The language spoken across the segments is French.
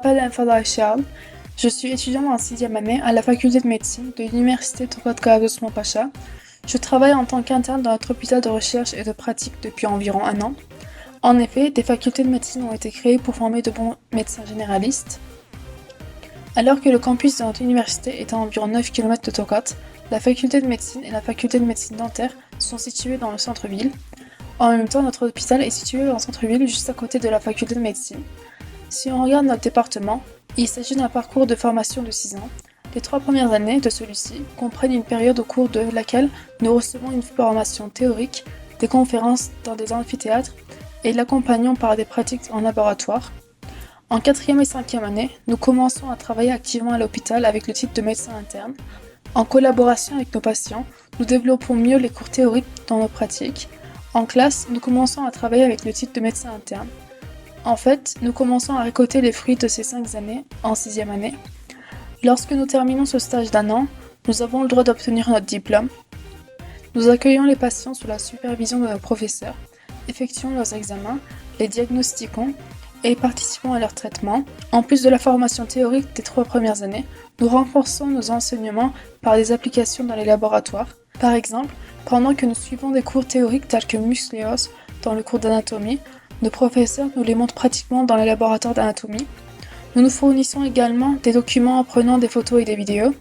m'appelle Enfada Charles. Je suis étudiante en 6e année à la faculté de médecine de l'université Tokat Gazi Osman Pacha. Je travaille en tant qu'interne dans notre hôpital de recherche et de pratique depuis environ un an. En effet, des facultés de médecine ont été créées pour former de bons médecins généralistes. Alors que le campus de notre université est à environ 9 km de Tokat, la faculté de médecine et la faculté de médecine dentaire sont situées dans le centre-ville. En même temps, notre hôpital est situé dans le centre-ville, juste à côté de la faculté de médecine. Si on regarde notre département, il s'agit d'un parcours de formation de 6 ans. Les 3 premières années de celui-ci comprennent une période au cours de laquelle nous recevons une formation théorique, des conférences dans des amphithéâtres et l'accompagnons par des pratiques en laboratoire. En 4e et 5e année, nous commençons à travailler activement à l'hôpital avec le titre de médecin interne. En collaboration avec nos patients, nous développons mieux les cours théoriques dans nos pratiques. En classe, nous commençons à travailler avec le titre de médecin interne. En fait, nous commençons à récolter les fruits de ces 5 années en 6e année. Lorsque nous terminons ce stage d'1 an, nous avons le droit d'obtenir notre diplôme. Nous accueillons les patients sous la supervision de nos professeurs, effectuons leurs examens, les diagnostiquons et participons à leur traitement. En plus de la formation théorique des 3 premières années, nous renforçons nos enseignements par des applications dans les laboratoires. Par exemple, pendant que nous suivons des cours théoriques tels que muscles et os dans le cours d'anatomie, nos professeurs nous les montrent pratiquement dans les laboratoires d'anatomie. Nous nous fournissons également des documents en prenant des photos et des vidéos.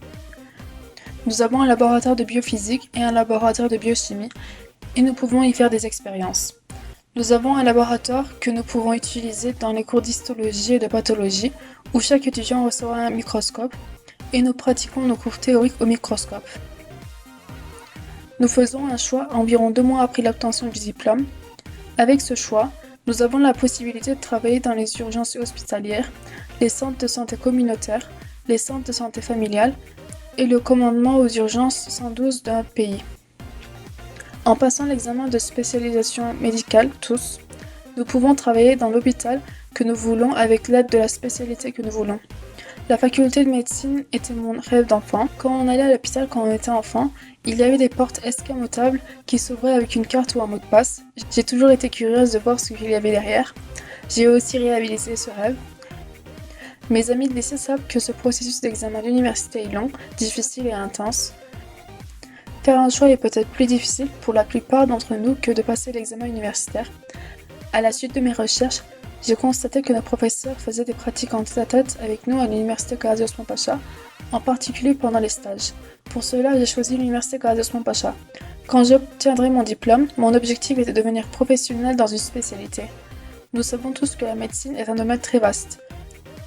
Nous avons un laboratoire de biophysique et un laboratoire de biochimie et nous pouvons y faire des expériences. Nous avons un laboratoire que nous pouvons utiliser dans les cours d'histologie et de pathologie où chaque étudiant reçoit un microscope et nous pratiquons nos cours théoriques au microscope. Nous faisons un choix environ 2 mois après l'obtention du diplôme. Avec ce choix, nous avons la possibilité de travailler dans les urgences hospitalières, les centres de santé communautaires, les centres de santé familiale et le commandement aux urgences 112 d'un pays. En passant l'examen de spécialisation médicale, tous, nous pouvons travailler dans l'hôpital que nous voulons avec l'aide de la spécialité que nous voulons. La faculté de médecine était mon rêve d'enfant. Quand on allait à l'hôpital quand on était enfant, il y avait des portes escamotables qui s'ouvraient avec une carte ou un mot de passe. J'ai toujours été curieuse de voir ce qu'il y avait derrière. J'ai aussi réalisé ce rêve. Mes amis de lycée savent que ce processus d'examen d'université est long, difficile et intense. Faire un choix est peut-être plus difficile pour la plupart d'entre nous que de passer l'examen universitaire. À la suite de mes recherches, j'ai constaté que nos professeurs faisaient des pratiques en tête-à-tête avec nous à l'université Gazi Osman Pacha, en particulier pendant les stages. Pour cela, j'ai choisi l'université Gazi Osman Pacha. Quand j'obtiendrai mon diplôme, mon objectif est de devenir professionnel dans une spécialité. Nous savons tous que la médecine est un domaine très vaste.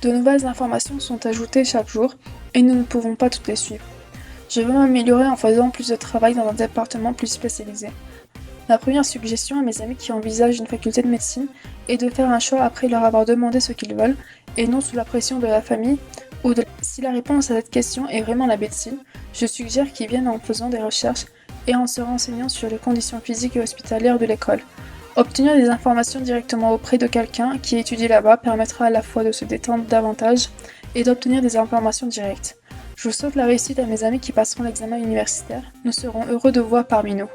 De nouvelles informations sont ajoutées chaque jour et nous ne pouvons pas toutes les suivre. Je veux m'améliorer en faisant plus de travail dans un département plus spécialisé. Ma première suggestion à mes amis qui envisagent une faculté de médecine est de faire un choix après leur avoir demandé ce qu'ils veulent et non sous la pression de la famille ou de... Si la réponse à cette question est vraiment la médecine, je suggère qu'ils viennent en faisant des recherches et en se renseignant sur les conditions physiques et hospitalières de l'école. Obtenir des informations directement auprès de quelqu'un qui étudie là-bas permettra à la fois de se détendre davantage et d'obtenir des informations directes. Je souhaite la réussite à mes amis qui passeront l'examen universitaire. Nous serons heureux de vous voir parmi nous.